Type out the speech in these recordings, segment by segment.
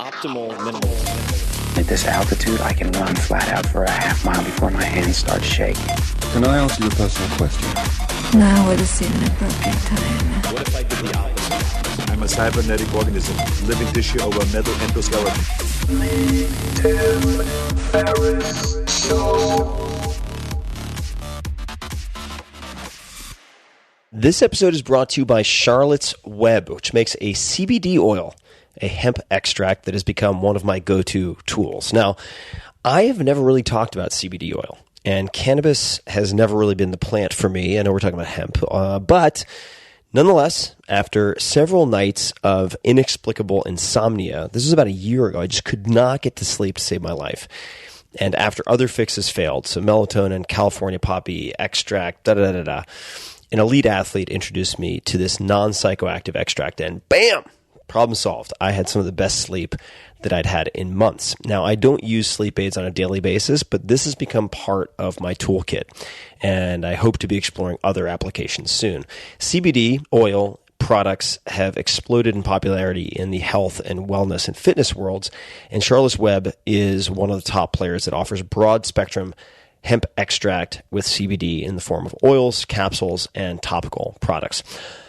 Optimal minimal. At this altitude, I can run flat out for a half mile before my hands start shaking. Can I ask you a personal question? Now would seem an appropriate time. What if I did the opposite? I'm a cybernetic organism, living tissue over a metal endoskeleton. This episode is brought to you by Charlotte's Web, which makes a CBD oil, a hemp extract that has become one of my go-to tools. Now, I have never really talked about CBD oil, and cannabis has never really been the plant for me. I know we're talking about hemp, but nonetheless, after several nights of inexplicable insomnia, this was about a year ago, I just could not get to sleep to save my life. And after other fixes failed, so melatonin, California poppy extract, an elite athlete introduced me to this non-psychoactive extract, and bam, problem solved. I had some of the best sleep that I'd had in months. Now, I don't use sleep aids on a daily basis, but this has become part of my toolkit, and I hope to be exploring other applications soon. CBD oil products have exploded in popularity in the health and wellness and fitness worlds, and Charlotte's Web is one of the top players that offers broad spectrum hemp extract with CBD in the form of oils, capsules, and topical products.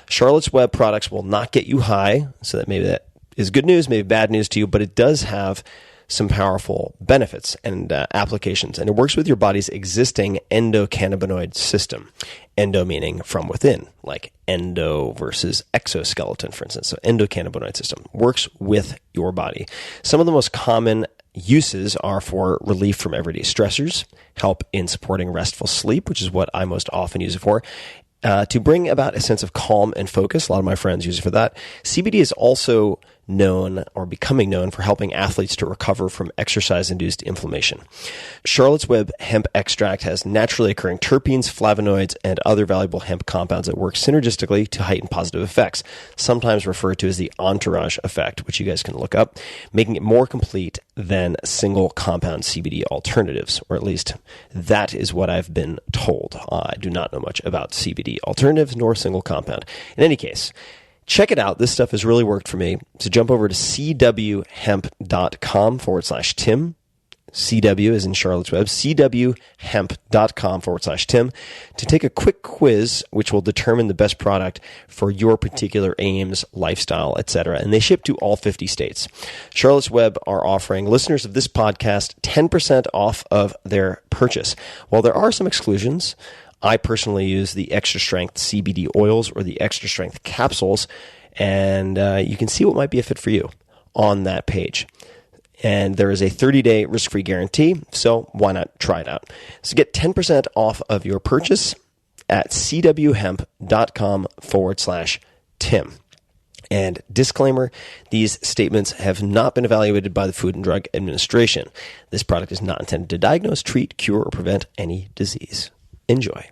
Charlotte's Web products will not get you high, so that maybe that is good news, maybe bad news to you, but it does have some powerful benefits and applications, and it works with your body's existing endocannabinoid system. Endo meaning from within, like endo versus exoskeleton, for instance. So endocannabinoid system works with your body. Some of the most common uses are for relief from everyday stressors, help in supporting restful sleep, which is what I most often use it for, to bring about a sense of calm and focus. A lot of my friends use it for that. CBD is also known or becoming known for helping athletes to recover from exercise-induced inflammation. Charlotte's Web hemp extract has naturally occurring terpenes, flavonoids, and other valuable hemp compounds that work synergistically to heighten positive effects, sometimes referred to as the entourage effect, which you guys can look up, making it more complete than single compound CBD alternatives, or at least that is what I've been told. I do not know much about CBD alternatives nor single compound. In any case, check it out. This stuff has really worked for me. So jump over to cwhemp.com/Tim. CW is in Charlotte's Web, cwhemp.com/Tim, to take a quick quiz which will determine the best product for your particular aims, lifestyle, etc. And they ship to all 50 states. Charlotte's Web are offering listeners of this podcast 10% off of their purchase. While there are some exclusions, I personally use the extra strength CBD oils or the extra strength capsules, and you can see what might be a fit for you on that page. And there is a 30-day risk-free guarantee, so why not try it out? So get 10% off of your purchase at cwhemp.com/Tim. And disclaimer, these statements have not been evaluated by the Food and Drug Administration. This product is not intended to diagnose, treat, cure, or prevent any disease. Enjoy.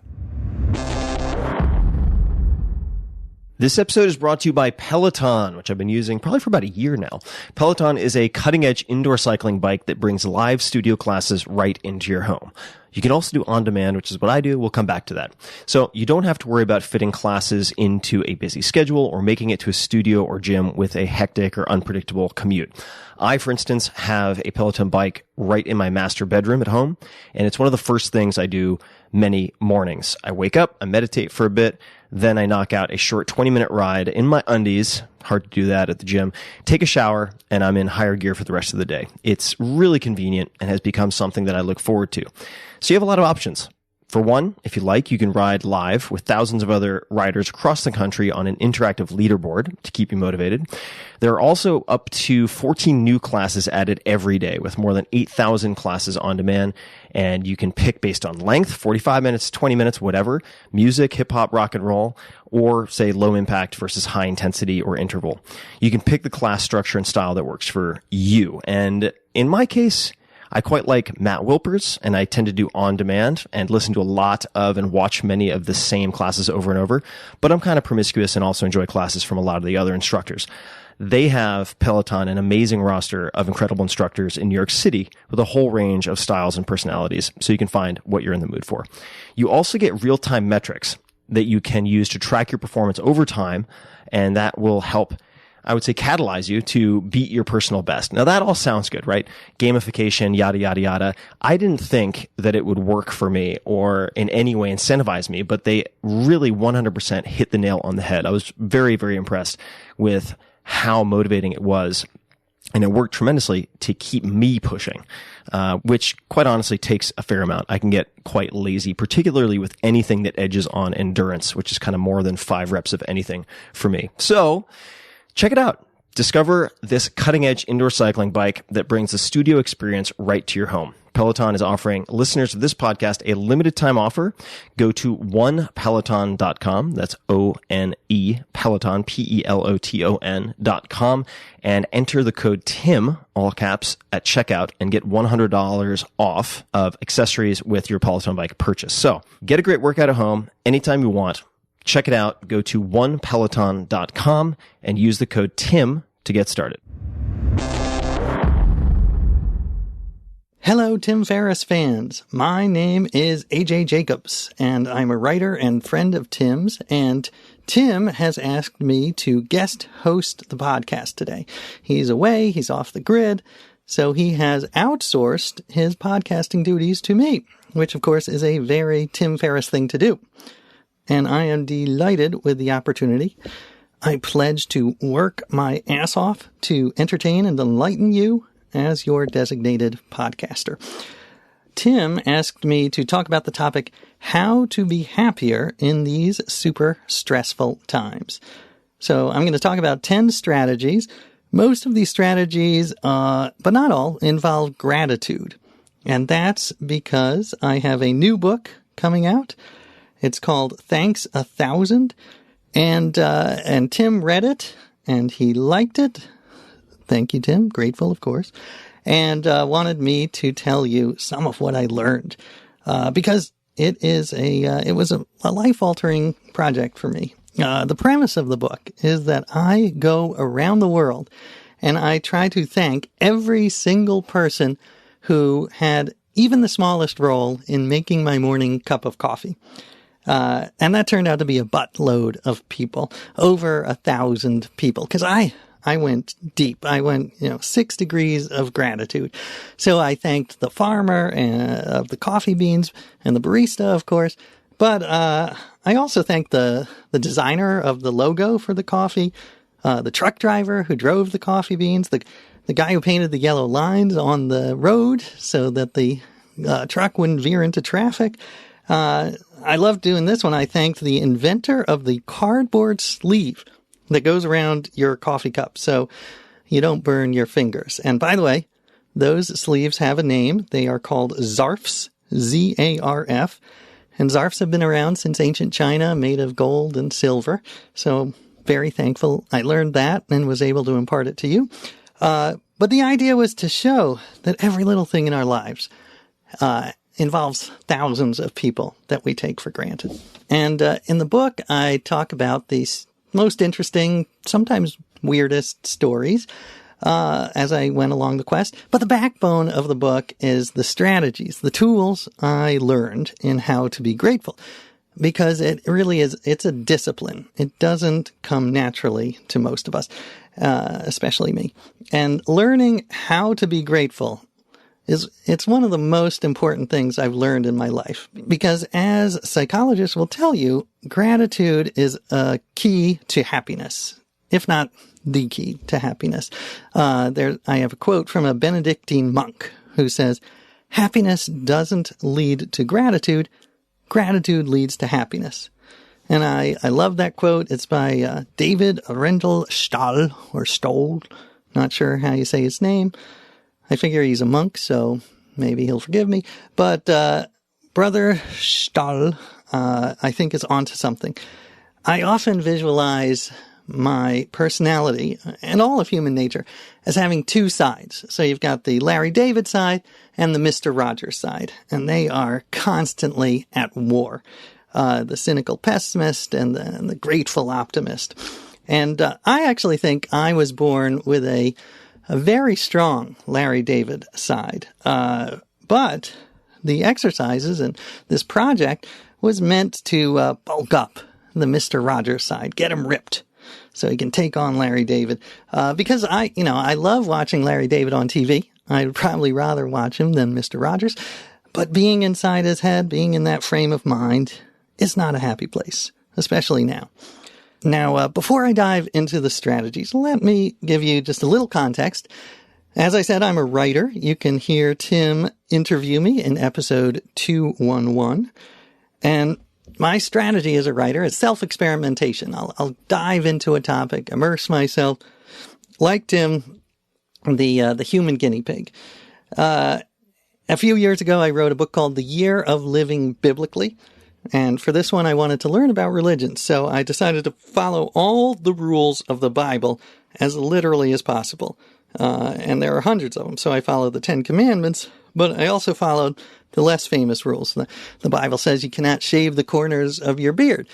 This episode is brought to you by Peloton, which I've been using probably for about a year now. Peloton is a cutting-edge indoor cycling bike that brings live studio classes right into your home. You can also do on-demand, which is what I do. We'll come back to that. So you don't have to worry about fitting classes into a busy schedule or making it to a studio or gym with a hectic or unpredictable commute. I, for instance, have a Peloton bike right in my master bedroom at home, and it's one of the first things I do many mornings. I wake up, I meditate for a bit, then I knock out a short 20-minute ride in my undies. Hard to do that at the gym. Take a shower, and I'm in higher gear for the rest of the day. It's really convenient and has become something that I look forward to. So you have a lot of options. For one, if you like, you can ride live with thousands of other riders across the country on an interactive leaderboard to keep you motivated. There are also up to 14 new classes added every day with more than 8,000 classes on demand. And you can pick based on length, 45 minutes, 20 minutes, whatever, music, hip hop, rock and roll, or say low impact versus high intensity or interval. You can pick the class structure and style that works for you. And in my case, I quite like Matt Wilpers, and I tend to do on demand and listen to a lot of and watch many of the same classes over and over. But I'm kind of promiscuous and also enjoy classes from a lot of the other instructors. They have, Peloton, an amazing roster of incredible instructors in New York City with a whole range of styles and personalities, so you can find what you're in the mood for. You also get real-time metrics that you can use to track your performance over time, and that will help I would say, catalyze you to beat your personal best. Now, that all sounds good, right? Gamification, yada, yada, yada. I didn't think that it would work for me or in any way incentivize me, but they really 100% hit the nail on the head. I was very, very impressed with how motivating it was. And it worked tremendously to keep me pushing, which quite honestly takes a fair amount. I can get quite lazy, particularly with anything that edges on endurance, which is kind of more than 5 reps of anything for me. So check it out. Discover this cutting-edge indoor cycling bike that brings the studio experience right to your home. Peloton is offering listeners of this podcast a limited time offer. Go to onepeloton.com. That's O-N-E, Peloton, Peloton.com, and enter the code TIM, all caps, at checkout and get $100 off of accessories with your Peloton bike purchase. So get a great workout at home anytime you want. Check it out. Go to onepeloton.com and use the code TIM to get started. Hello, Tim Ferriss fans. My name is AJ Jacobs, and I'm a writer and friend of Tim's, and Tim has asked me to guest host the podcast today. He's away, he's off the grid, so he has outsourced his podcasting duties to me, which of course is a very Tim Ferriss thing to do. And I am delighted with the opportunity. I pledge to work my ass off to entertain and enlighten you as your designated podcaster. Tim asked me to talk about the topic, how to be happier in these super stressful times. So I'm going to talk about 10 strategies. Most of these strategies, but not all, involve gratitude. And that's because I have a new book coming out. It's called Thanks 1,000. And Tim read it, and he liked it. Thank you, Tim. Grateful, of course. And wanted me to tell you some of what I learned. Because it was a life-altering project for me. The premise of the book is that I go around the world and I try to thank every single person who had even the smallest role in making my morning cup of coffee. And that turned out to be a buttload of people, over 1,000 people, because I went deep. I went, 6 degrees of gratitude. So I thanked the farmer of the coffee beans and the barista, of course. But I also thanked the designer of the logo for the coffee, the truck driver who drove the coffee beans, the guy who painted the yellow lines on the road so that the truck wouldn't veer into traffic. I love doing this one. I thanked the inventor of the cardboard sleeve that goes around your coffee cup so you don't burn your fingers. And by the way, those sleeves have a name. They are called Zarfs, Z-A-R-F. And Zarfs have been around since ancient China, made of gold and silver. So very thankful I learned that and was able to impart it to you. But the idea was to show that every little thing in our lives involves thousands of people that we take for granted. And in the book, I talk about these most interesting, sometimes weirdest stories as I went along the quest. But the backbone of the book is the strategies, the tools I learned in how to be grateful. Because it really is, it's a discipline. It doesn't come naturally to most of us, especially me. And learning how to be grateful it's one of the most important things I've learned in my life. Because as psychologists will tell you, gratitude is a key to happiness, if not the key to happiness. I have a quote from a Benedictine monk who says, "Happiness doesn't lead to gratitude. Gratitude leads to happiness." And I love that quote. It's by David Rendell Stahl, or Stoll. Not sure how you say his name. I figure he's a monk, so maybe he'll forgive me. But Brother Stahl, I think, is onto something. I often visualize my personality and all of human nature as having two sides. So you've got the Larry David side and the Mr. Rogers side, and they are constantly at war. The cynical pessimist and the grateful optimist. And I actually think I was born with a very strong Larry David side. But the exercises and this project was meant to bulk up the Mr. Rogers side, get him ripped. so he can take on Larry David. Because I love watching Larry David on TV. I'd probably rather watch him than Mr. Rogers. But being inside his head, being in that frame of mind, is not a happy place, especially now. Now, before I dive into the strategies, let me give you just a little context. As I said, I'm a writer. You can hear Tim interview me in episode 211. And my strategy as a writer is self-experimentation. I'll dive into a topic, immerse myself, like Tim, the human guinea pig. A few years ago, I wrote a book called The Year of Living Biblically. And for this one, I wanted to learn about religion. So I decided to follow all the rules of the Bible as literally as possible. And there are hundreds of them. So I followed the 10 Commandments, but I also followed the less famous rules. The Bible says you cannot shave the corners of your beard.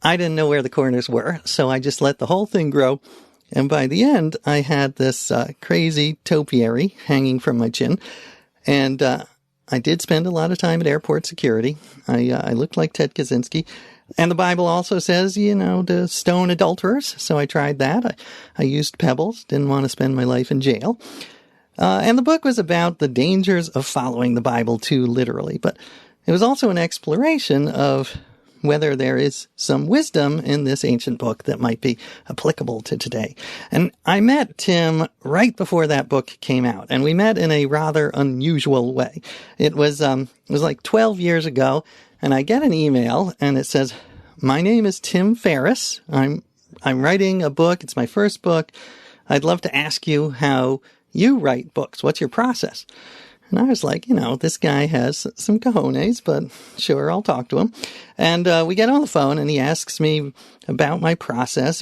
I didn't know where the corners were, so I just let the whole thing grow. And by the end, I had this crazy topiary hanging from my chin. And I did spend a lot of time at airport security. I looked like Ted Kaczynski. And the Bible also says, to stone adulterers. So I tried that. I used pebbles. Didn't want to spend my life in jail. And the book was about the dangers of following the Bible too literally. But it was also an exploration of whether there is some wisdom in this ancient book that might be applicable to today. And I met Tim right before that book came out, and we met in a rather unusual way. It was like 12 years ago, and I get an email, and it says, "My name is Tim Ferriss. I'm writing a book. It's my first book. I'd love to ask you how you write books. What's your process?" And I was like, this guy has some cojones, but sure, I'll talk to him. And we get on the phone, and he asks me about my process.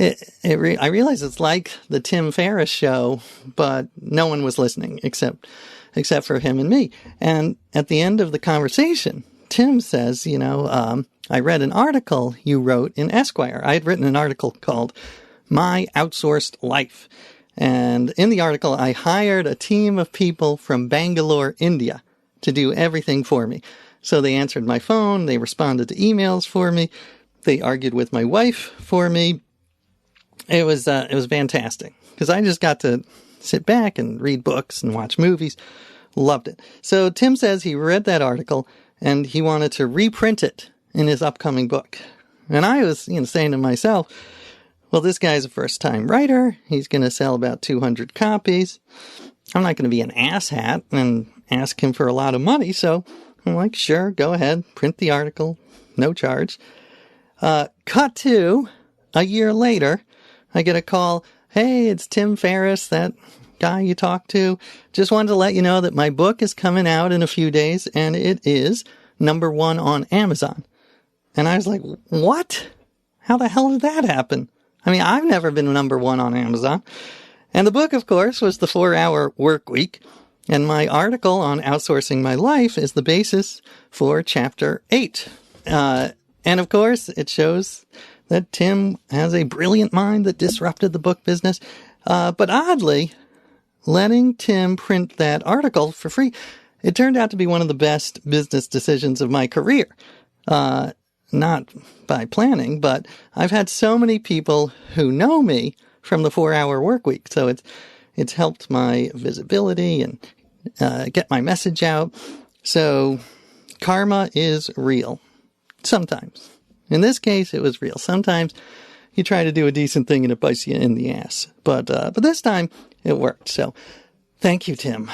I realized it's like the Tim Ferriss show, but no one was listening except for him and me. And at the end of the conversation, Tim says, I read an article you wrote in Esquire. I had written an article called My Outsourced Life. And in the article, I hired a team of people from Bangalore, India, to do everything for me. So they answered my phone, they responded to emails for me, they argued with my wife for me. It was fantastic, because I just got to sit back and read books and watch movies. Loved it. So Tim says he read that article, and he wanted to reprint it in his upcoming book. And I was saying to myself, well, this guy's a first-time writer. He's going to sell about 200 copies. I'm not going to be an asshat and ask him for a lot of money. So I'm like, sure, go ahead. Print the article. No charge. Cut to a year later, I get a call. Hey, it's Tim Ferriss, that guy you talked to. Just wanted to let you know that my book is coming out in a few days, and it is #1 on Amazon. And I was like, what? How the hell did that happen? I mean, I've never been #1 on Amazon. And the book, of course, was The 4-Hour Work Week. And my article on outsourcing my life is the basis for Chapter 8. And of course, it shows that Tim has a brilliant mind that disrupted the book business. But oddly, letting Tim print that article for free, it turned out to be one of the best business decisions of my career. Not by planning, but I've had so many people who know me from the 4-Hour Work Week. So it's helped my visibility and get my message out. So karma is real. Sometimes. In this case, it was real. Sometimes you try to do a decent thing and it bites you in the ass. But this time it worked. So thank you, Tim.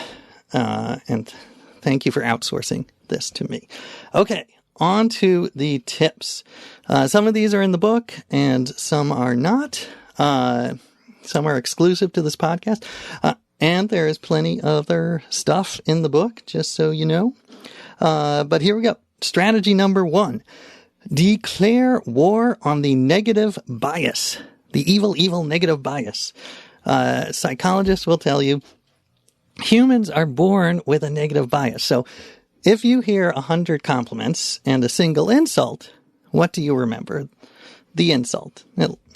And thank you for outsourcing this to me. Okay. On to the tips. Some of these are in the book and some are not. Some are exclusive to this podcast. And there is plenty other stuff in the book, just so you know. But here we go. Strategy #1. Declare war on the negative bias. The evil negative bias. Psychologists will tell you humans are born with a negative bias. So if you hear 100 compliments and a single insult, what do you remember? The insult,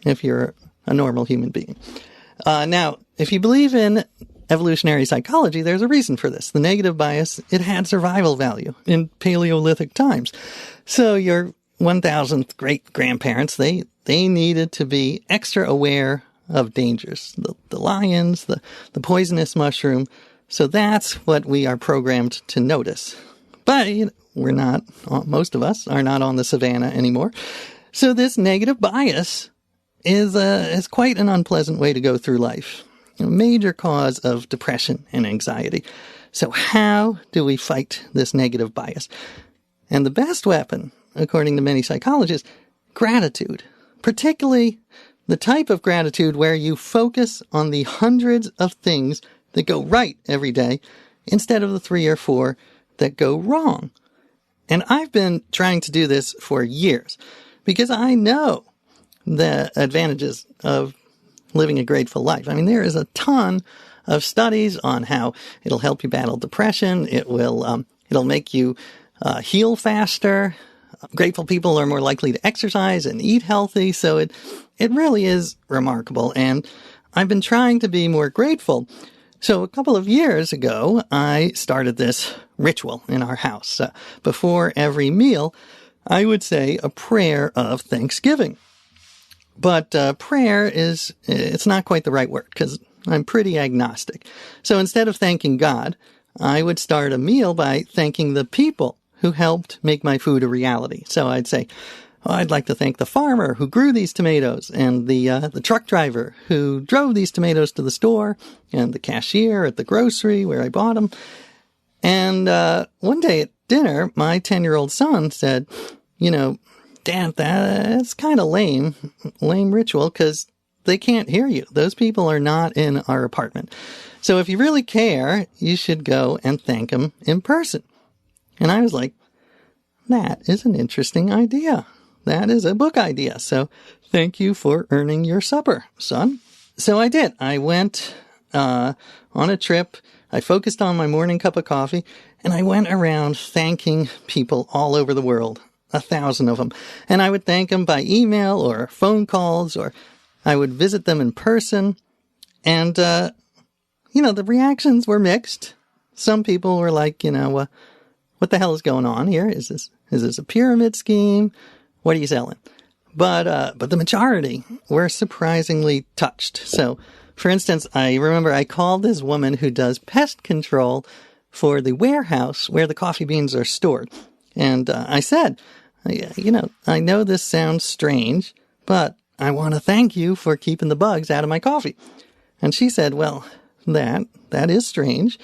if you're a normal human being. Now, if you believe in evolutionary psychology, there's a reason for this. The negative bias, it had survival value in Paleolithic times. So your 1000th great-grandparents, they needed to be extra aware of dangers, the lions, the poisonous mushroom. So that's what we are programmed to notice. But we're not, most of us are not on the savannah anymore. So this negative bias is quite an unpleasant way to go through life. A major cause of depression and anxiety. So how do we fight this negative bias? And the best weapon, according to many psychologists, gratitude. Particularly the type of gratitude where you focus on the hundreds of things that go right every day instead of the 3 or 4 that go wrong. And I've been trying to do this for years because I know the advantages of living a grateful life. I mean, there is a ton of studies on how it'll help you battle depression. It'll make you heal faster. Grateful people are more likely to exercise and eat healthy. So it really is remarkable. And I've been trying to be more grateful. So a couple of years ago, I started this ritual in our house. Before every meal, I would say a prayer of thanksgiving. But prayer it's not quite the right word because I'm pretty agnostic. So instead of thanking God, I would start a meal by thanking the people who helped make my food a reality. So I'd say, I'd like to thank the farmer who grew these tomatoes, and the truck driver who drove these tomatoes to the store, and the cashier at the grocery where I bought them. And one day at dinner, my 10-year-old son said, Dad, that's kind of lame ritual, because they can't hear you. Those people are not in our apartment. So if you really care, you should go and thank them in person. And I was like, that is an interesting idea. That is a book idea. So thank you for earning your supper, son. So I did. I went on a trip. I focused on my morning cup of coffee, and I went around thanking people all over the world, 1,000 of them. And I would thank them by email or phone calls, or I would visit them in person. And, the reactions were mixed. Some people were like, what the hell is going on here? Is this a pyramid scheme? What are you selling? But the majority were surprisingly touched. So, for instance, I remember I called this woman who does pest control for the warehouse where the coffee beans are stored. And I said, I know this sounds strange, but I want to thank you for keeping the bugs out of my coffee. And she said, well, that is strange,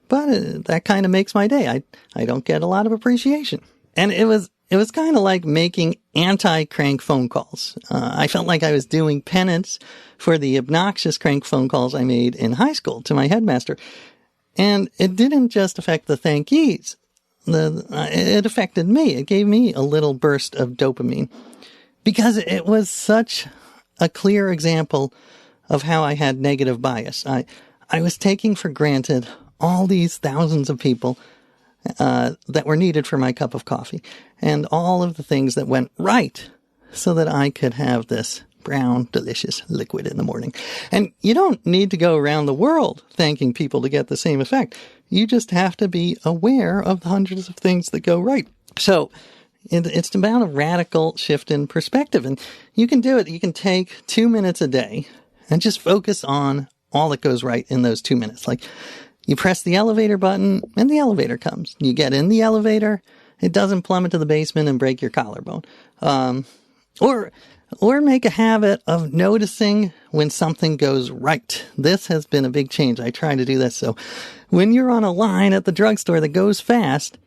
but that kind of makes my day. I don't get a lot of appreciation. And it was kind of like making anti-crank phone calls. I felt like I was doing penance for the obnoxious crank phone calls I made in high school to my headmaster. And it didn't just affect the thankees. It affected me. It gave me a little burst of dopamine because it was such a clear example of how I had negative bias. I was taking for granted all these thousands of people that were needed for my cup of coffee, and all of the things that went right so that I could have this brown, delicious liquid in the morning. And you don't need to go around the world thanking people to get the same effect. You just have to be aware of the hundreds of things that go right. So it's about a radical shift in perspective, and you can do it. You can take 2 minutes a day and just focus on all that goes right in those 2 minutes. Like, you press the elevator button and the elevator comes. You get in the elevator, it doesn't plummet to the basement and break your collarbone. Or make a habit of noticing when something goes right. This has been a big change. I try to do this. So when you're on a line at the drugstore that goes fast,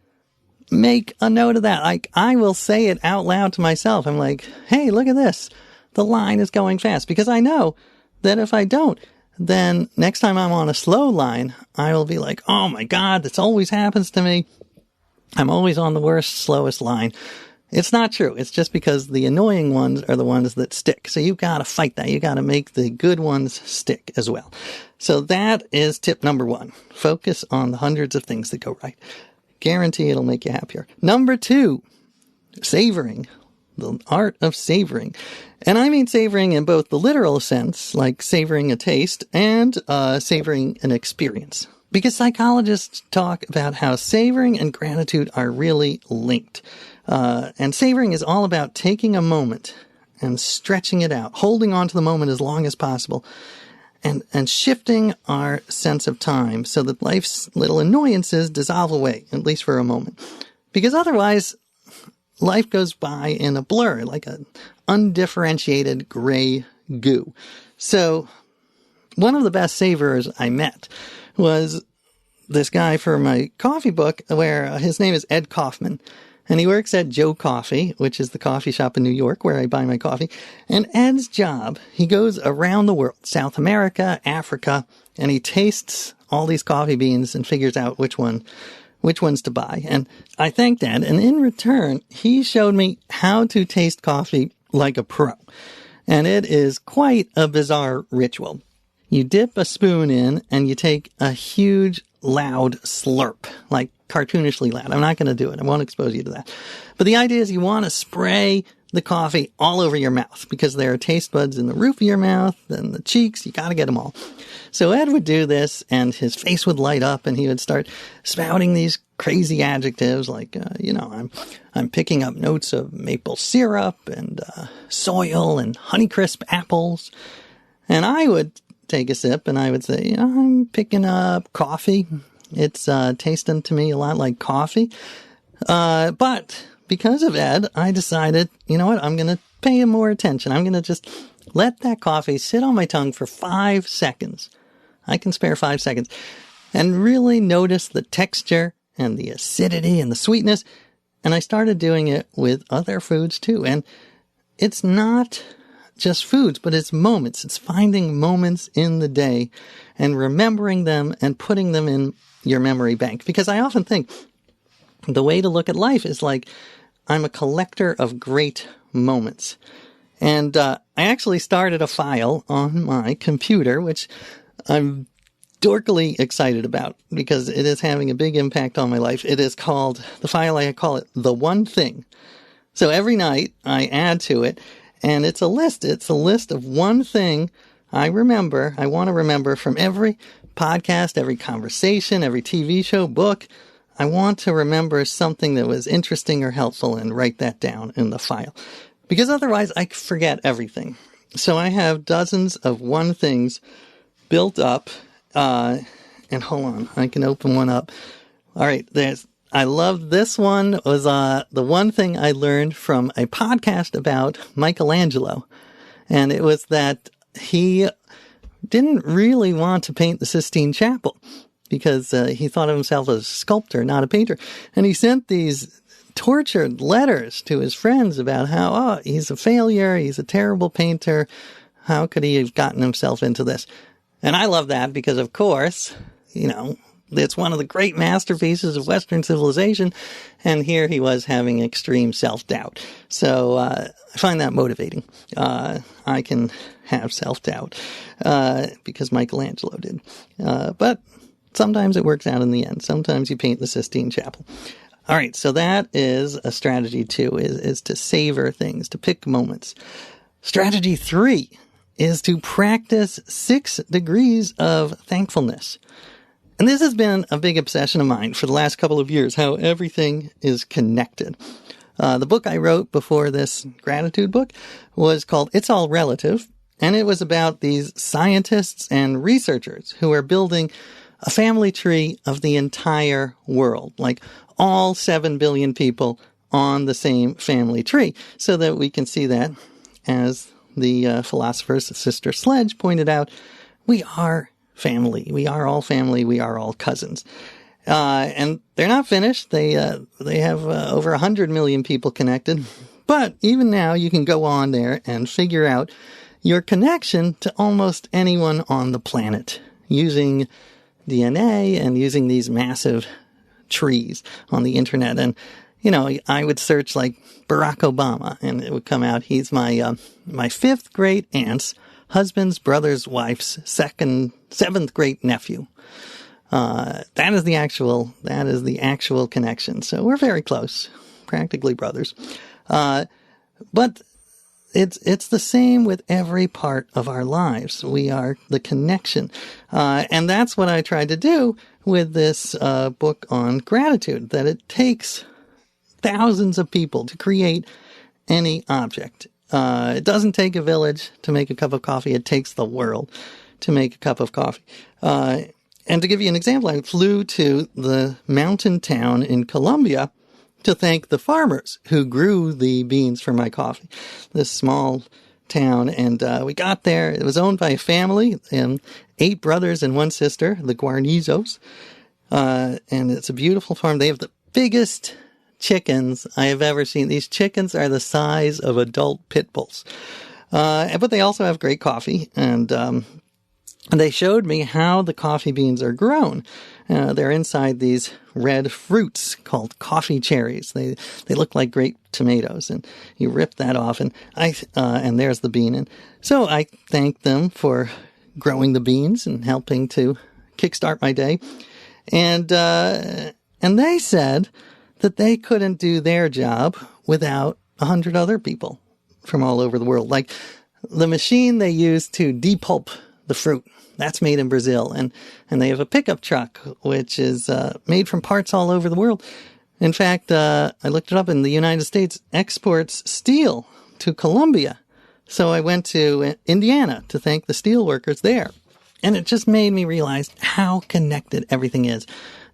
make a note of that. Like, I will say it out loud to myself. I'm like, hey, look at this. The line is going fast. Because I know that if I don't, then next time I'm on a slow line, I will be like, oh my God, this always happens to me. I'm always on the worst, slowest line. It's not true. It's just because the annoying ones are the ones that stick. So you've got to fight that. You've got to make the good ones stick as well. So that is tip number 1. Focus on the hundreds of things that go right. Guarantee it'll make you happier. Number 2, savoring. The art of savoring. And I mean savoring in both the literal sense, like savoring a taste, and savoring an experience. Because psychologists talk about how savoring and gratitude are really linked. And savoring is all about taking a moment and stretching it out, holding on to the moment as long as possible, and shifting our sense of time so that life's little annoyances dissolve away, at least for a moment. Because otherwise, life goes by in a blur, like an undifferentiated gray goo. So one of the best savorers I met was this guy for my coffee book, where his name is Ed Kaufman. And he works at Joe Coffee, which is the coffee shop in New York where I buy my coffee. And Ed's job, he goes around the world, South America, Africa, and he tastes all these coffee beans and figures out which ones to buy. And I thanked Ed, and in return, he showed me how to taste coffee like a pro. And it is quite a bizarre ritual. You dip a spoon in and you take a huge, loud slurp, like cartoonishly loud. I'm not going to do it. I won't expose you to that. But the idea is you want to spray the coffee all over your mouth because there are taste buds in the roof of your mouth and the cheeks. You got to get them all. So Ed would do this and his face would light up and he would start spouting these crazy adjectives like, I'm picking up notes of maple syrup and soil and Honeycrisp apples. And I would take a sip and I would say, I'm picking up coffee. It's tasting to me a lot like coffee. But because of Ed, I decided, you know what, I'm going to pay him more attention. I'm going to just let that coffee sit on my tongue for 5 seconds. I can spare 5 seconds. And really notice the texture and the acidity and the sweetness. And I started doing it with other foods too. And it's not just foods, but it's moments. It's finding moments in the day and remembering them and putting them in your memory bank. Because I often think the way to look at life is like, I'm a collector of great moments. And I actually started a file on my computer, which I'm dorkily excited about because it is having a big impact on my life. It is called, the file, I call it The One Thing. So every night I add to it, and it's a list. It's a list of one thing I want to remember from every podcast, every conversation, every TV show, book. I want to remember something that was interesting or helpful and write that down in the file. Because otherwise I forget everything. So I have dozens of one things built up. And hold on, I can open one up. All right, I love this one. It was the one thing I learned from a podcast about Michelangelo. And it was that he didn't really want to paint the Sistine Chapel because he thought of himself as a sculptor, not a painter. And he sent these tortured letters to his friends about how, he's a failure, he's a terrible painter. How could he have gotten himself into this? And I love that because, of course, it's one of the great masterpieces of Western civilization. And here he was having extreme self-doubt. So I find that motivating. I can have self-doubt because Michelangelo did. But sometimes it works out in the end. Sometimes you paint the Sistine Chapel. All right, so that is a strategy 2, is to savor things, to pick moments. Strategy 3 is to practice 6 degrees of thankfulness. And this has been a big obsession of mine for the last couple of years, how everything is connected. The book I wrote before this gratitude book was called It's All Relative, and it was about these scientists and researchers who are building a family tree of the entire world, like all 7 billion people on the same family tree, so that we can see that, as the philosopher's sister Sledge pointed out, we are family. We are all family. We are all cousins. And they're not finished. They have over 100 million people connected. But even now, you can go on there and figure out your connection to almost anyone on the planet using DNA and using these massive trees on the internet. And, I would search like Barack Obama and it would come out. He's my 5th great aunt's husband's brother's wife's 7th great nephew. That is the actual connection. So we're very close, practically brothers. But it's the same with every part of our lives. We are the connection. And that's what I tried to do with this book on gratitude, that it takes thousands of people to create any object. It doesn't take a village to make a cup of coffee. It takes the world to make a cup of coffee. And to give you an example, I flew to the mountain town in Colombia to thank the farmers who grew the beans for my coffee. This small town, and we got there. It was owned by a family, 8 brothers and 1 sister, the Guarnizos. And it's a beautiful farm. They have the biggest chickens I have ever seen. These chickens are the size of adult pit bulls. But they also have great coffee, and they showed me how the coffee beans are grown. They're inside these red fruits called coffee cherries. They look like grape tomatoes, and you rip that off, and and there's the bean. And so I thanked them for growing the beans and helping to kickstart my day. And they said that they couldn't do their job without 100 other people from all over the world. Like the machine they use to depulp the fruit, that's made in Brazil. And they have a pickup truck, which is made from parts all over the world. In fact, I looked it up, in the United States exports steel to Colombia. So I went to Indiana to thank the steel workers there. And it just made me realize how connected everything is.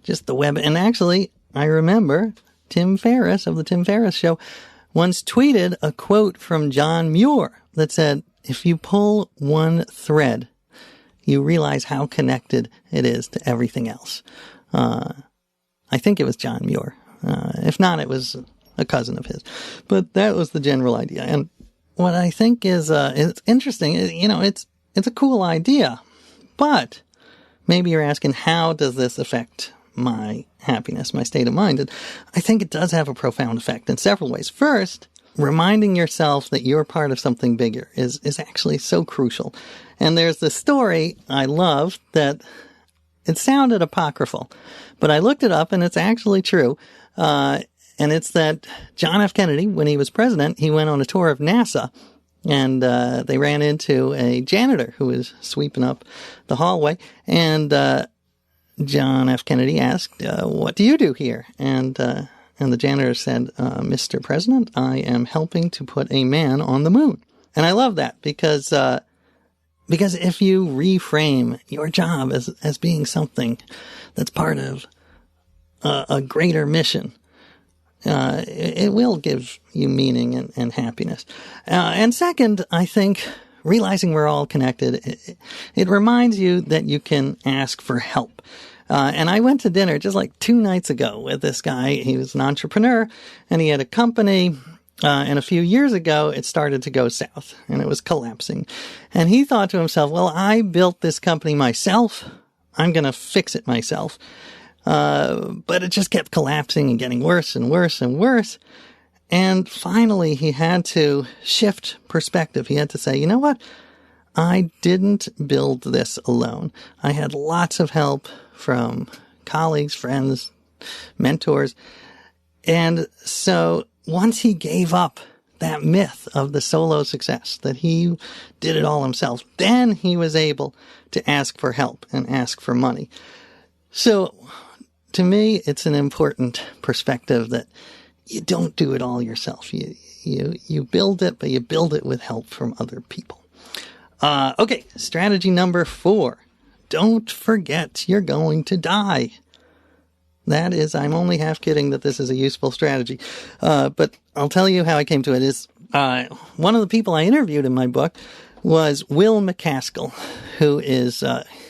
Just the web. And actually, I remember Tim Ferriss of the Tim Ferriss Show once tweeted a quote from John Muir that said, if you pull one thread, you realize how connected it is to everything else. I think it was John Muir. If not, it was a cousin of his. But that was the general idea. And what I think is it's interesting, it's a cool idea. But maybe you're asking, how does this affect my happiness, my state of mind? And I think it does have a profound effect in several ways. First, reminding yourself that you're part of something bigger is actually so crucial. And there's this story I love that it sounded apocryphal, but I looked it up and it's actually true. And it's that John F. Kennedy, when he was president, he went on a tour of NASA. And they ran into a janitor who was sweeping up the hallway. And John F. Kennedy asked, what do you do here? And the janitor said, Mr. President, I am helping to put a man on the moon. And I love that because if you reframe your job as being something that's part of a greater mission, it will give you meaning and happiness. And second, I think realizing we're all connected, it reminds you that you can ask for help. And I went to dinner just like 2 nights ago with this guy. He was an entrepreneur and he had a company. And a few years ago, it started to go south and it was collapsing. And he thought to himself, well, I built this company myself. I'm going to fix it myself. But it just kept collapsing and getting worse and worse and worse. And finally, he had to shift perspective. He had to say, you know what? I didn't build this alone. I had lots of help from colleagues, friends, mentors. And so once he gave up that myth of the solo success, that he did it all himself, then he was able to ask for help and ask for money. So to me, it's an important perspective that you don't do it all yourself. You build it, but you build it with help from other people. Okay, strategy number 4. Don't forget you're going to die. That is, I'm only half kidding that this is a useful strategy. But I'll tell you how I came to it is, one of the people I interviewed in my book was Will McCaskill, who is,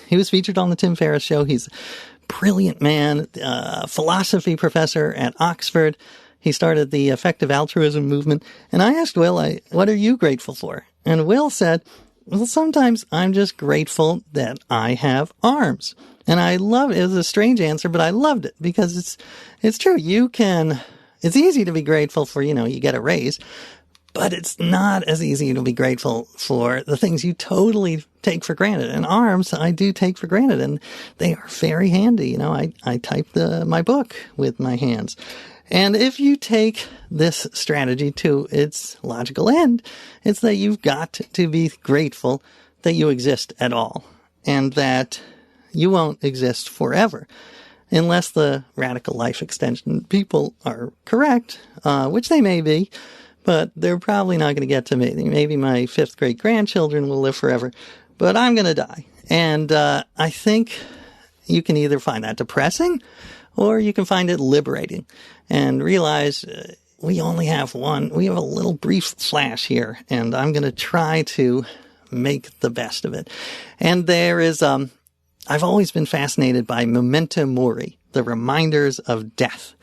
he was featured on the Tim Ferriss Show. He's a brilliant man, philosophy professor at Oxford. He started the effective altruism movement. And I asked Will, what are you grateful for? And Will said, well, sometimes I'm just grateful that I have arms. And I love it. It was a strange answer, but I loved it because it's true. It's easy to be grateful for, you get a raise, but it's not as easy to be grateful for the things you totally take for granted. And arms, I do take for granted, and they are very handy. I type my book with my hands. And if you take this strategy to its logical end, it's that you've got to be grateful that you exist at all and that you won't exist forever. unless the radical life extension people are correct, which they may be, but they're probably not going to get to me. Maybe my 5th grade grandchildren will live forever, but I'm going to die. And I think you can either find that depressing or you can find it liberating and realize we only have one. We have a little brief flash here, and I'm going to try to make the best of it. And there is, I've always been fascinated by memento mori, the reminders of death.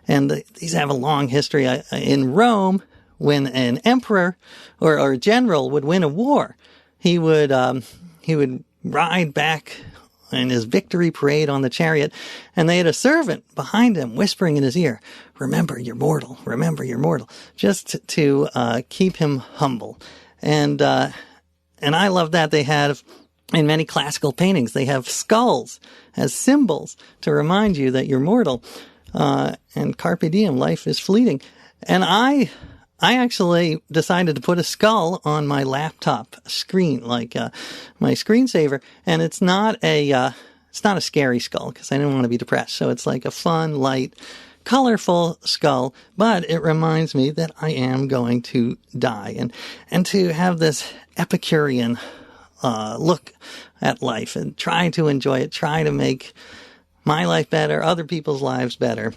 And these have a long history. In Rome, when an emperor or a general would win a war, he would ride back in his victory parade on the chariot, and they had a servant behind him whispering in his ear, remember you're mortal, just to keep him humble. And I love that. They have, in many classical paintings, they have skulls as symbols to remind you that you're mortal. And carpe diem, life is fleeting. And I actually decided to put a skull on my laptop screen, like my screensaver, and it's not a scary skull because I didn't want to be depressed. So it's like a fun, light, colorful skull, but it reminds me that I am going to die, and to have this Epicurean look at life and try to enjoy it, try to make my life better, other people's lives better,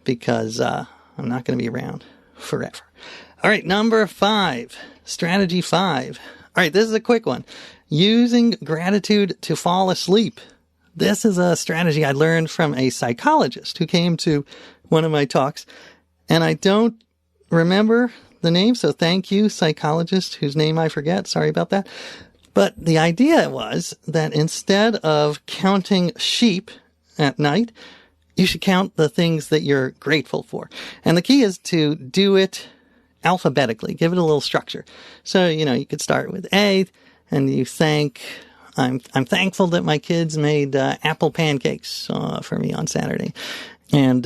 because I'm not going to be around forever. All right, number 5, strategy 5. All right, this is a quick one. Using gratitude to fall asleep. This is a strategy I learned from a psychologist who came to one of my talks, and I don't remember the name, so thank you, psychologist, whose name I forget. Sorry about that. But the idea was that instead of counting sheep at night, you should count the things that you're grateful for. And the key is to do it alphabetically, give it a little structure. So, you could start with A, and you I'm thankful that my kids made apple pancakes for me on Saturday. And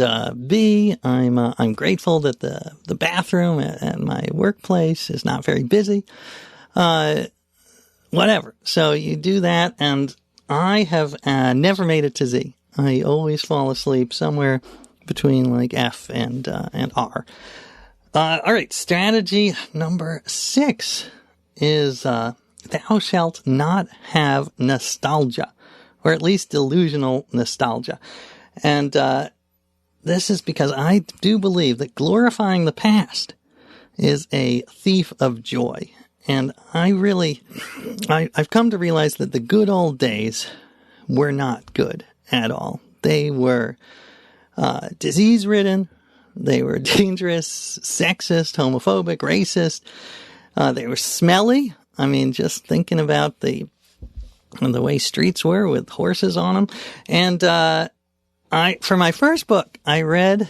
B, I'm grateful that the bathroom at my workplace is not very busy. Whatever. So you do that, and I have never made it to Z. I always fall asleep somewhere between like F and R. All right, strategy number 6 is thou shalt not have nostalgia, or at least delusional nostalgia. And this is because I do believe that glorifying the past is a thief of joy. And I've come to realize that the good old days were not good at all. They were disease-ridden. They were dangerous, sexist, homophobic, racist. They were smelly. I mean, just thinking about the way streets were with horses on them. And for my first book, I read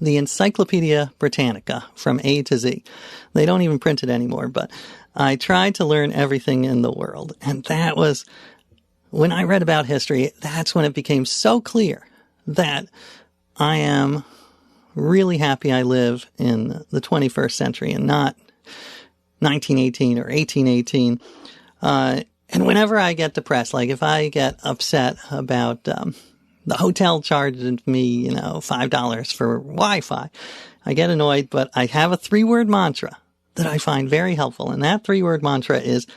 the Encyclopedia Britannica from A to Z. They don't even print it anymore, but I tried to learn everything in the world. And that was, when I read about history, that's when it became so clear that I am really happy I live in the 21st century and not 1918 or 1818. And whenever I get depressed, like if I get upset about the hotel charged me, $5 for Wi-Fi, I get annoyed, but I have a 3-word mantra that I find very helpful. And that 3-word mantra is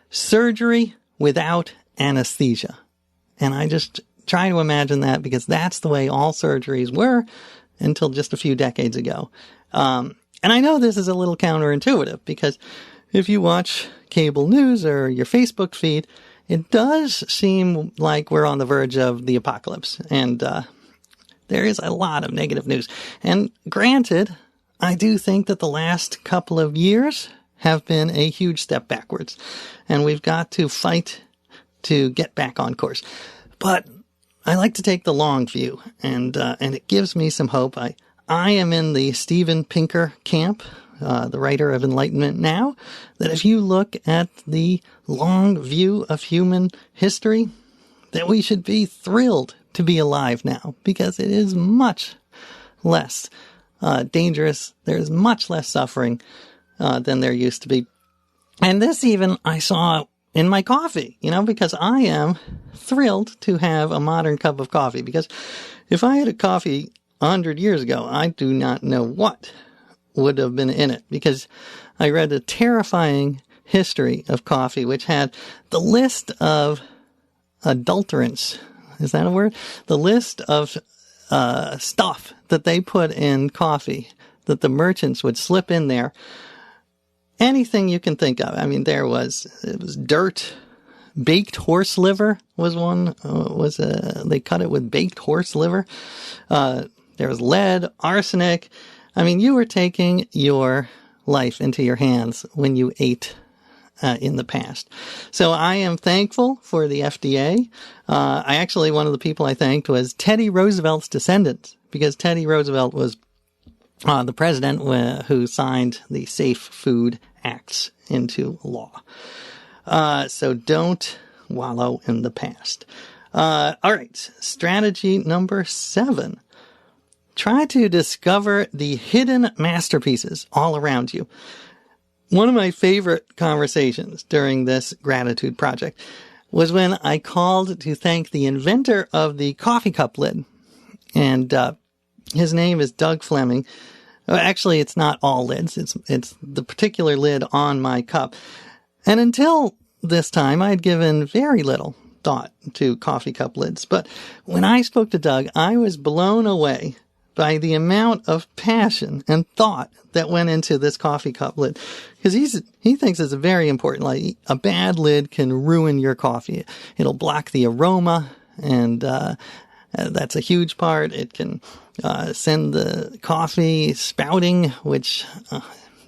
surgery without anesthesia. And I just try to imagine that because that's the way all surgeries were until just a few decades ago. And I know this is a little counterintuitive because if you watch cable news or your Facebook feed, it does seem like we're on the verge of the apocalypse. And there is a lot of negative news. And granted, I do think that the last couple of years have been a huge step backwards. And we've got to fight to get back on course. But I like to take the long view, and it gives me some hope. I am in the Steven Pinker camp, the writer of Enlightenment Now, that if you look at the long view of human history, that we should be thrilled to be alive now, because it is much less dangerous. There's much less suffering than there used to be. And this even I saw in my coffee, because I am thrilled to have a modern cup of coffee. Because if I had a coffee 100 years ago, I do not know what would have been in it, because I read a terrifying history of coffee, which had the list of adulterants. Is that a word? The list of stuff that they put in coffee that the merchants would slip in there. Anything you can think of. I mean, it was dirt. Baked horse liver was one. They cut it with baked horse liver. There was lead, arsenic. I mean, you were taking your life into your hands when you ate in the past. So I am thankful for the FDA. One of the people I thanked was Teddy Roosevelt's descendants, because Teddy Roosevelt was the president who signed the Safe Food Acts into law. So don't wallow in the past. All right. Strategy number 7. Try to discover the hidden masterpieces all around you. One of my favorite conversations during this gratitude project was when I called to thank the inventor of the coffee cup lid. And his name is Doug Fleming. Actually, it's not all lids. It's the particular lid on my cup. And until this time, I had given very little thought to coffee cup lids. But when I spoke to Doug, I was blown away by the amount of passion and thought that went into this coffee cup lid. Because he thinks it's very important. Like, a bad lid can ruin your coffee. It'll block the aroma, and that's a huge part. It can send the coffee spouting, which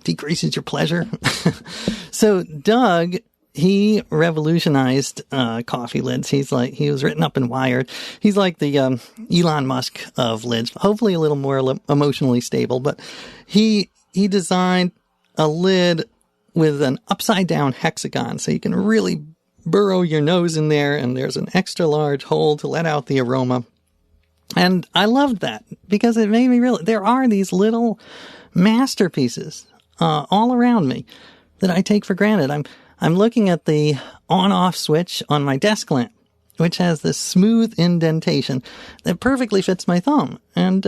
decreases your pleasure. So Doug, he revolutionized coffee lids. He was written up in Wired. He's like the Elon Musk of lids, hopefully a little more emotionally stable. But he designed a lid with an upside down hexagon, so you can really burrow your nose in there, and there's an extra large hole to let out the aroma. And I loved that, because it made me realize there are these little masterpieces all around me that I take for granted. I'm looking at the on-off switch on my desk lamp, which has this smooth indentation that perfectly fits my thumb. And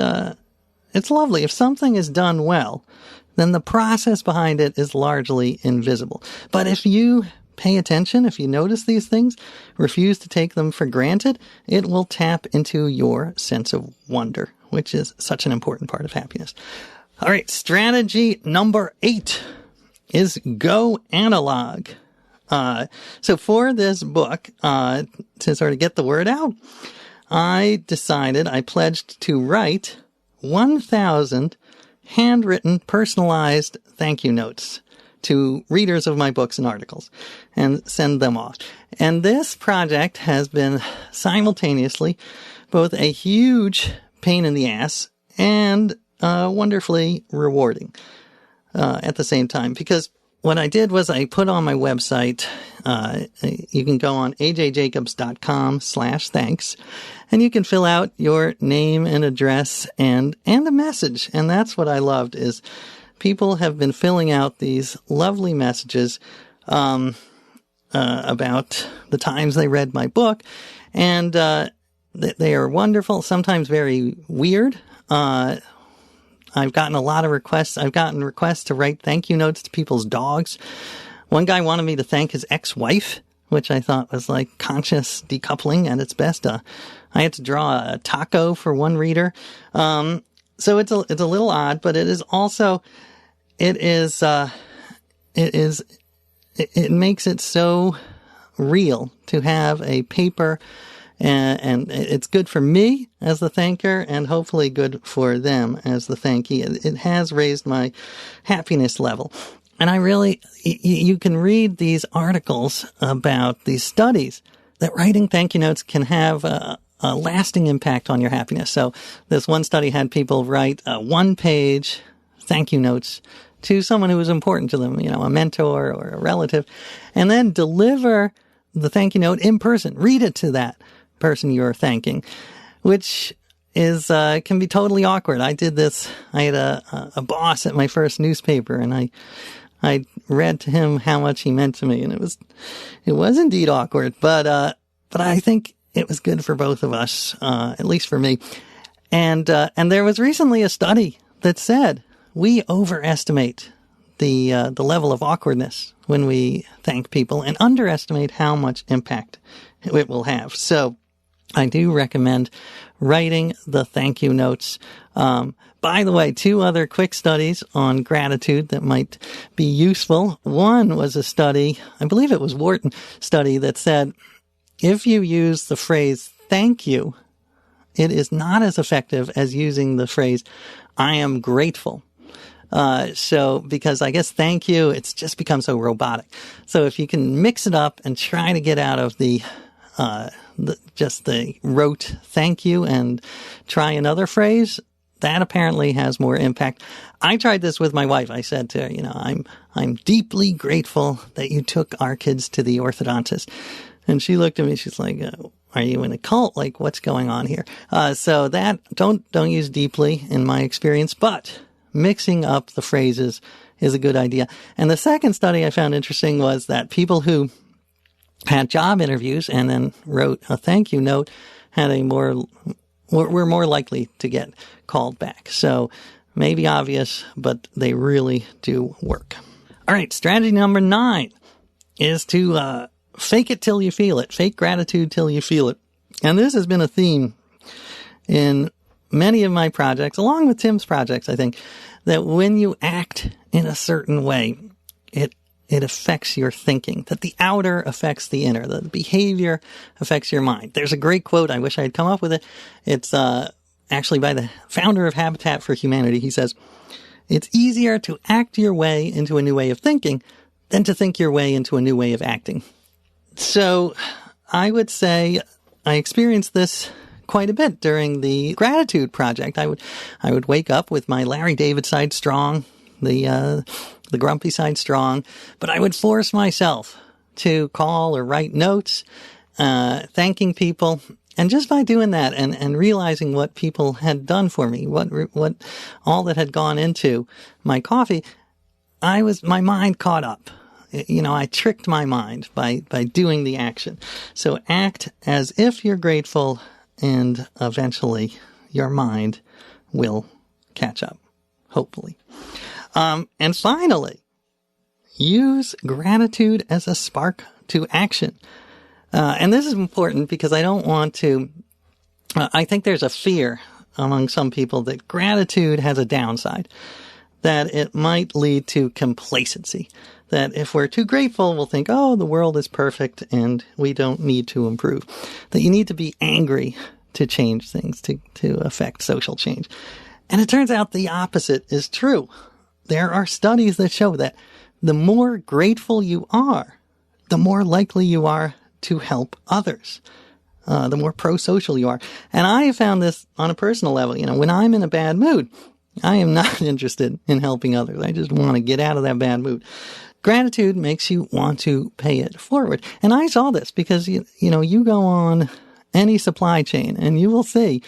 it's lovely. If something is done well, then the process behind it is largely invisible. But if you pay attention, if you notice these things, refuse to take them for granted, it will tap into your sense of wonder, which is such an important part of happiness. All right, strategy number 8 is go analog. So for this book, to sort of get the word out, I pledged to write 1,000 handwritten, personalized thank you notes to readers of my books and articles, and send them off. And this project has been simultaneously both a huge pain in the ass and wonderfully rewarding at the same time. Because what I did was I put on my website, you can go on ajjacobs.com/thanks, and you can fill out your name and address and a message. And that's what I loved, is people have been filling out these lovely messages about the times they read my book, and they are wonderful, sometimes very weird. I've gotten a lot of requests. I've gotten requests to write thank you notes to people's dogs. One guy wanted me to thank his ex-wife, which I thought was like conscious decoupling at its best. I had to draw a taco for one reader. So it's a little odd, but it is also, it makes it so real to have a paper, and it's good for me as the thanker, and hopefully good for them as the thankee. It has raised my happiness level. And you can read these articles about these studies that writing thank you notes can have a lasting impact on your happiness. So this one study had people write 1-page thank you notes to someone who was important to them, a mentor or a relative, and then deliver the thank you note in person. Read it to that person you're thanking, which is can be totally awkward. I did this. I had a boss at my first newspaper, and I I read to him how much he meant to me, and it was indeed awkward, but I think it was good for both of us, at least for me. And there was recently a study that said we overestimate the level of awkwardness when we thank people and underestimate how much impact it will have. So I do recommend writing the thank you notes. By the way, 2 other quick studies on gratitude that might be useful. One was a study, I believe it was Wharton study, that said if you use the phrase thank you, it is not as effective as using the phrase I am grateful. So because I guess thank you, it's just become so robotic. So if you can mix it up and try to get out of just the rote thank you and try another phrase, that apparently has more impact. I tried this with my wife. I said to her, I'm deeply grateful that you took our kids to the orthodontist. And she looked at me, she's like, are you in a cult? Like, what's going on here? So that, don't use deeply in my experience, but mixing up the phrases is a good idea. And the second study I found interesting was that people who had job interviews and then wrote a thank you note were more likely to get called back. So maybe obvious, but they really do work. All right, strategy number 9 is to fake it till you feel it. Fake gratitude till you feel it. And this has been a theme in many of my projects, along with Tim's projects, I think, that when you act in a certain way, it affects your thinking, that the outer affects the inner, that the behavior affects your mind. There's a great quote. I wish I had come up with it. It's actually by the founder of Habitat for Humanity. He says, it's easier to act your way into a new way of thinking than to think your way into a new way of acting. So I would say I experienced this quite a bit during the gratitude project. I would wake up with my Larry David side strong, the grumpy side strong, but I would force myself to call or write notes, thanking people. And just by doing that and realizing what people had done for me, what all that had gone into my coffee, my mind caught up. I tricked my mind by doing the action. So act as if you're grateful, and eventually your mind will catch up, hopefully. And finally, use gratitude as a spark to action. And this is important because I don't want to, I think there's a fear among some people that gratitude has a downside, that it might lead to complacency, that if we're too grateful, we'll think, oh, the world is perfect and we don't need to improve, that you need to be angry to change things, to affect social change. And it turns out the opposite is true. There are studies that show that the more grateful you are, the more likely you are to help others, the more pro-social you are. And I have found this on a personal level. When I'm in a bad mood, I am not interested in helping others. I just want to get out of that bad mood. Gratitude makes you want to pay it forward. And I saw this because, you go on any supply chain and you will see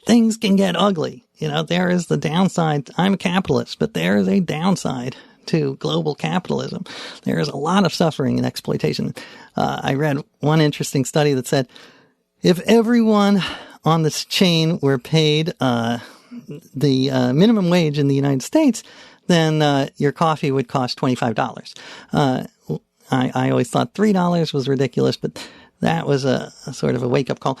things can get ugly. There is the downside. I'm a capitalist, but there is a downside to global capitalism. There is a lot of suffering and exploitation. I read one interesting study that said if everyone on this chain were paid the minimum wage in the United States, then your coffee would cost $25. I always thought $3 was ridiculous, but that was a sort of a wake-up call.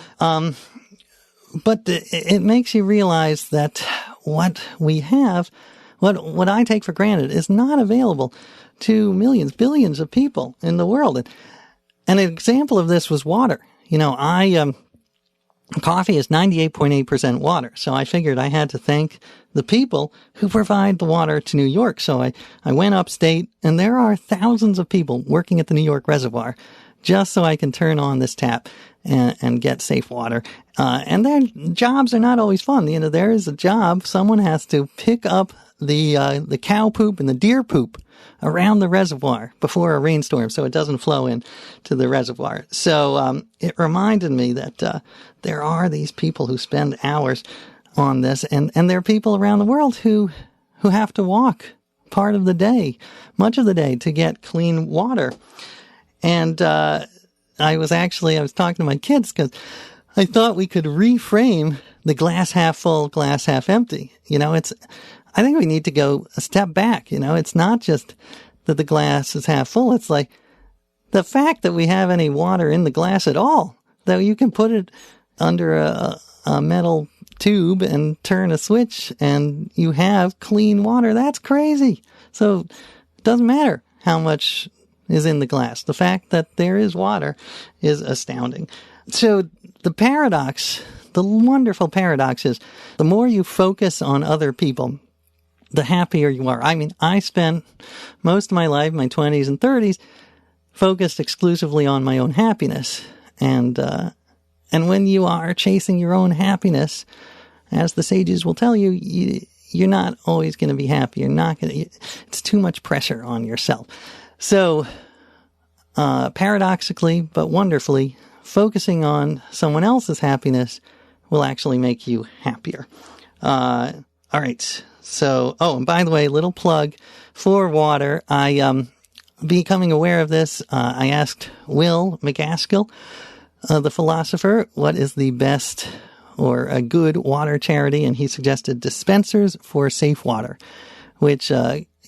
But it makes you realize that what we have, what I take for granted, is not available to millions, billions of people in the world. And an example of this was water. Coffee is 98.8% water. So I figured I had to thank the people who provide the water to New York. So I went upstate, and there are thousands of people working at the New York Reservoir just so I can turn on this tap and get safe water. And their jobs are not always fun. There is a job. Someone has to pick up the cow poop and the deer poop around the reservoir before a rainstorm so it doesn't flow into the reservoir. So it reminded me that there are these people who spend hours on this, and there are people around the world who have to walk part of the day, much of the day, to get clean water. And I was talking to my kids because I thought we could reframe the glass half full, glass half empty. I think we need to go a step back. It's not just that the glass is half full. It's like the fact that we have any water in the glass at all, that you can put it under a metal tube and turn a switch and you have clean water. That's crazy. So it doesn't matter how much is in the glass. The fact that there is water is astounding. So the wonderful paradox is the more you focus on other people, the happier you are. I mean, I spent most of my life, my 20s and 30s, focused exclusively on my own happiness. And when you are chasing your own happiness, as the sages will tell you, you're not always going to be happy. It's too much pressure on yourself. So, paradoxically, but wonderfully, focusing on someone else's happiness will actually make you happier. All right. So, and by the way, little plug for water. Becoming aware of this, I asked Will McGaskill, the philosopher, what is the best or a good water charity, and he suggested Dispensers for Safe Water, which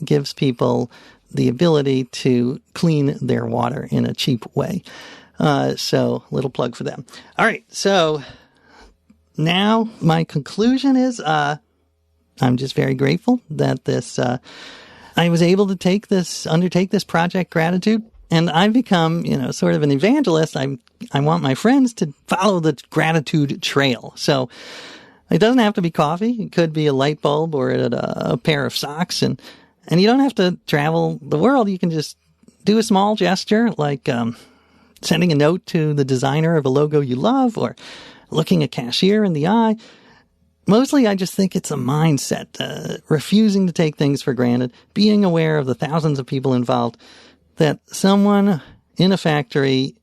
gives people the ability to clean their water in a cheap way. So, little plug for them. All right, so now my conclusion is I'm just very grateful that I was able to undertake this project Gratitude, and I've become, sort of an evangelist. I want my friends to follow the gratitude trail. So it doesn't have to be coffee. It could be a light bulb or a pair of socks, and you don't have to travel the world. You can just do a small gesture like sending a note to the designer of a logo you love, or looking a cashier in the eye. Mostly, I just think it's a mindset, refusing to take things for granted, being aware of the thousands of people involved, that someone in a factory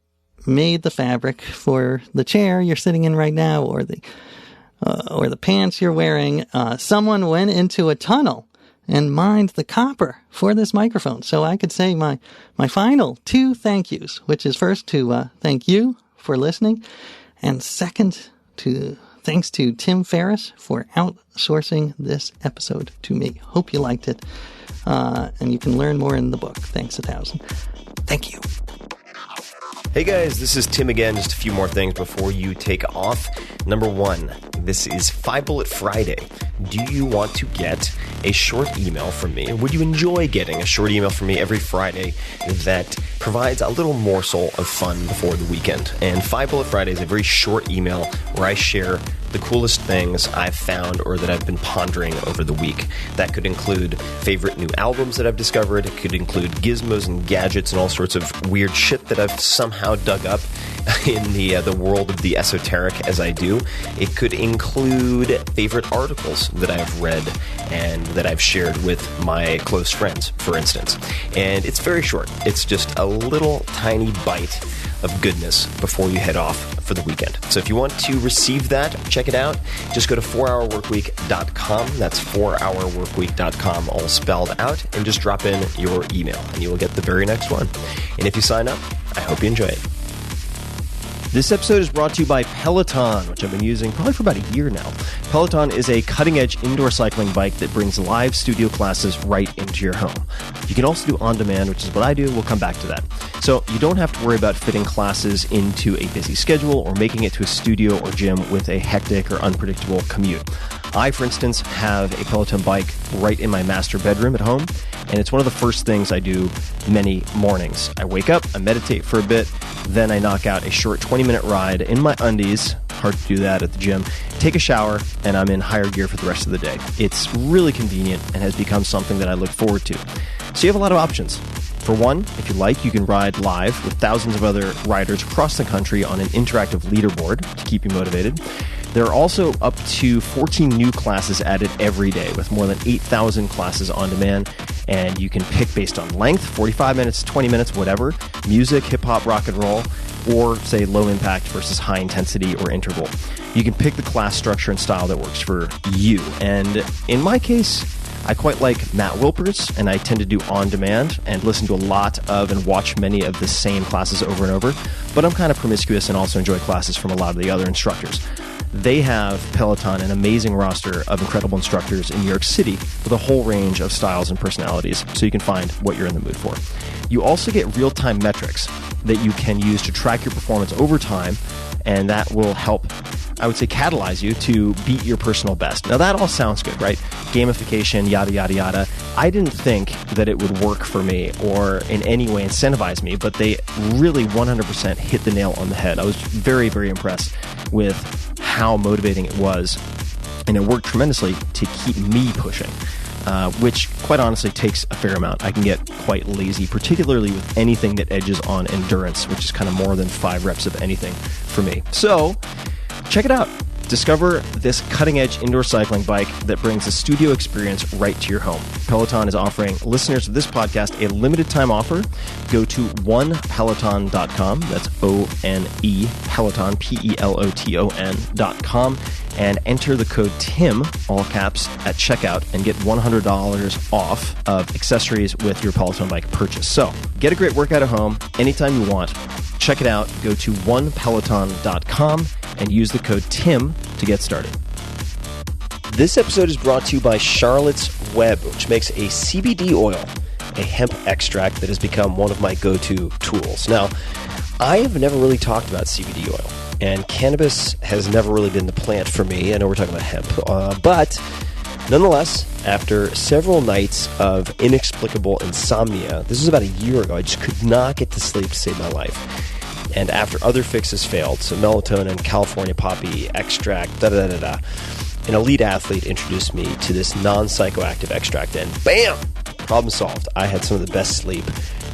made the fabric for the chair you're sitting in right now, or the pants you're wearing. Someone went into a tunnel and mined the copper for this microphone. So I could say my final 2 thank yous, which is first to thank you for listening, and second thanks to Tim Ferriss for outsourcing this episode to me. Hope you liked it. And you can learn more in the book. Thanks 1,000. Thank you. Hey guys, this is Tim again. Just a few more things before you take off. Number 1, this is 5 Bullet Friday. Do you want to get a short email from me? Would you enjoy getting a short email from me every Friday that provides a little morsel of fun before the weekend? And 5 Bullet Friday is a very short email where I share the coolest things I've found or that I've been pondering over the week. That could include favorite new albums that I've discovered. It could include gizmos and gadgets and all sorts of weird shit that I've somehow dug up in the world of the esoteric as I do. It could include favorite articles that I've read and that I've shared with my close friends, for instance. And it's very short. It's just a little tiny bite of goodness before you head off for the weekend. So if you want to receive that, check it out. Just go to 4hourworkweek.com. That's 4hourworkweek.com, all spelled out, and just drop in your email, and you will get the very next one. And if you sign up, I hope you enjoy it. This episode is brought to you by Peloton, which I've been using probably for about a year now. Peloton is a cutting-edge indoor cycling bike that brings live studio classes right into your home. You can also do on-demand, which is what I do. We'll come back to that. So you don't have to worry about fitting classes into a busy schedule or making it to a studio or gym with a hectic or unpredictable commute. I, for instance, have a Peloton bike right in my master bedroom at home, and it's one of the first things I do many mornings. I wake up, I meditate for a bit, then I knock out a short 20-minute ride in my undies, hard to do that at the gym, take a shower, and I'm in higher gear for the rest of the day. It's really convenient and has become something that I look forward to. So you have a lot of options. For one, if you like, you can ride live with thousands of other riders across the country on an interactive leaderboard to keep you motivated. There are also up to 14 new classes added every day with more than 8,000 classes on demand, and you can pick based on length, 45 minutes, 20 minutes, whatever, music, hip-hop, rock and roll, or say low impact versus high intensity or interval. You can pick the class structure and style that works for you, and in my case, I quite like Matt Wilpers, and I tend to do on demand and listen to a lot of and watch many of the same classes over and over, but I'm kind of promiscuous and also enjoy classes from a lot of the other instructors. They have, Peloton, an amazing roster of incredible instructors in New York City with a whole range of styles and personalities, so you can find what you're in the mood for. You also get real-time metrics that you can use to track your performance over time, and that will help, I would say, catalyze you to beat your personal best. Now, that all sounds good, right? Gamification, yada, yada, yada. I didn't think that it would work for me or in any way incentivize me, but they really 100% hit the nail on the head. I was very, very impressed with how motivating it was, and it worked tremendously to keep me pushing, which quite honestly takes a fair amount. I can get quite lazy, particularly with anything that edges on endurance, which is kind of more than 5 reps of anything for me. So check it out. Discover this cutting-edge indoor cycling bike that brings a studio experience right to your home. Peloton is offering listeners of this podcast a limited-time offer. Go to onepeloton.com. That's O-N-E, Peloton, Peloton.com, and enter the code TIM, all caps, at checkout and get $100 off of accessories with your Peloton bike purchase. So get a great workout at home anytime you want. Check it out. Go to onepeloton.com and use the code TIM to get started. This episode is brought to you by Charlotte's Web, which makes a CBD oil, a hemp extract that has become one of my go-to tools. Now, I have never really talked about CBD oil, and cannabis has never really been the plant for me. I know we're talking about hemp, but nonetheless, after several nights of inexplicable insomnia, this was about a year ago, I just could not get to sleep to save my life. And after other fixes failed, so melatonin, California poppy extract, an elite athlete introduced me to this non-psychoactive extract, and bam! Problem solved. I had some of the best sleep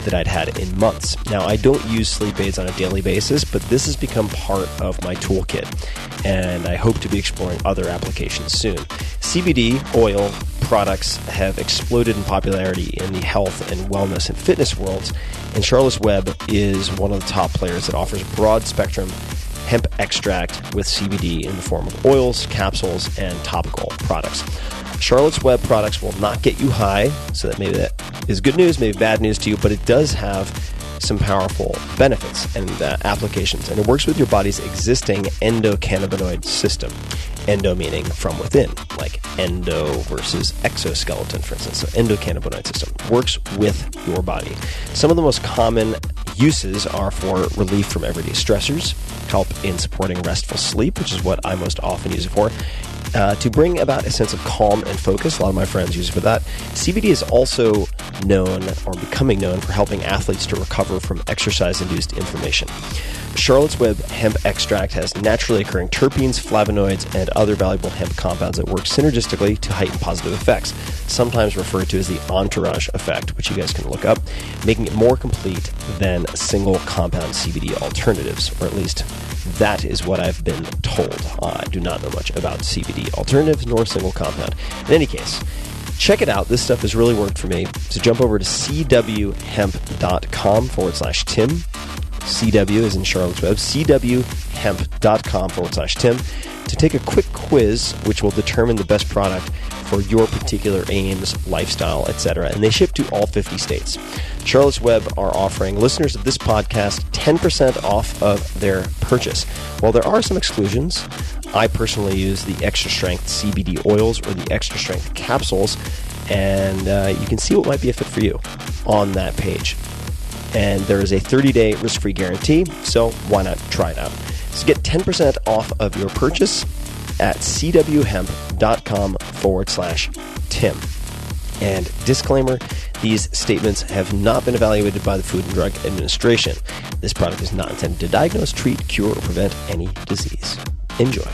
that I'd had in months. Now, I don't use sleep aids on a daily basis, but this has become part of my toolkit, and I hope to be exploring other applications soon. CBD oil products have exploded in popularity in the health and wellness and fitness worlds, and Charlotte's Web is one of the top players that offers broad spectrum hemp extract with CBD in the form of oils, capsules, and topical products. Charlotte's Web products will not get you high, so that maybe that is good news, maybe bad news to you, but it does have some powerful benefits and applications, and it works with your body's existing endocannabinoid system. Endo meaning from within, like endo versus exoskeleton, for instance. So endocannabinoid system works with your body. Some of the most common uses are for relief from everyday stressors, help in supporting restful sleep, which is what I most often use it for, to bring about a sense of calm and focus. A lot of my friends use it for that. CBD is also known, or becoming known, for helping athletes to recover from exercise-induced inflammation. Charlotte's Web hemp extract has naturally occurring terpenes, flavonoids, and other valuable hemp compounds that work synergistically to heighten positive effects, sometimes referred to as the entourage effect, which you guys can look up, making it more complete than single compound CBD alternatives, or at least that is what I've been told. I do not know much about CBD alternatives nor single compound. In any case, check it out. This stuff has really worked for me. So jump over to cwhemp.com/Tim. CW is in Charlotte's Web, cwhemp.com/Tim, to take a quick quiz which will determine the best product for your particular aims, lifestyle, etc. And they ship to all 50 states. Charlotte's Web are offering listeners of this podcast 10% off of their purchase. While there are some exclusions, I personally use the extra strength CBD oils or the extra strength capsules, and you can see what might be a fit for you on that page. And there is a 30-day risk-free guarantee, so why not try it out? So get 10% off of your purchase at cwhemp.com/Tim. And disclaimer, these statements have not been evaluated by the Food and Drug Administration. This product is not intended to diagnose, treat, cure, or prevent any disease. Enjoy.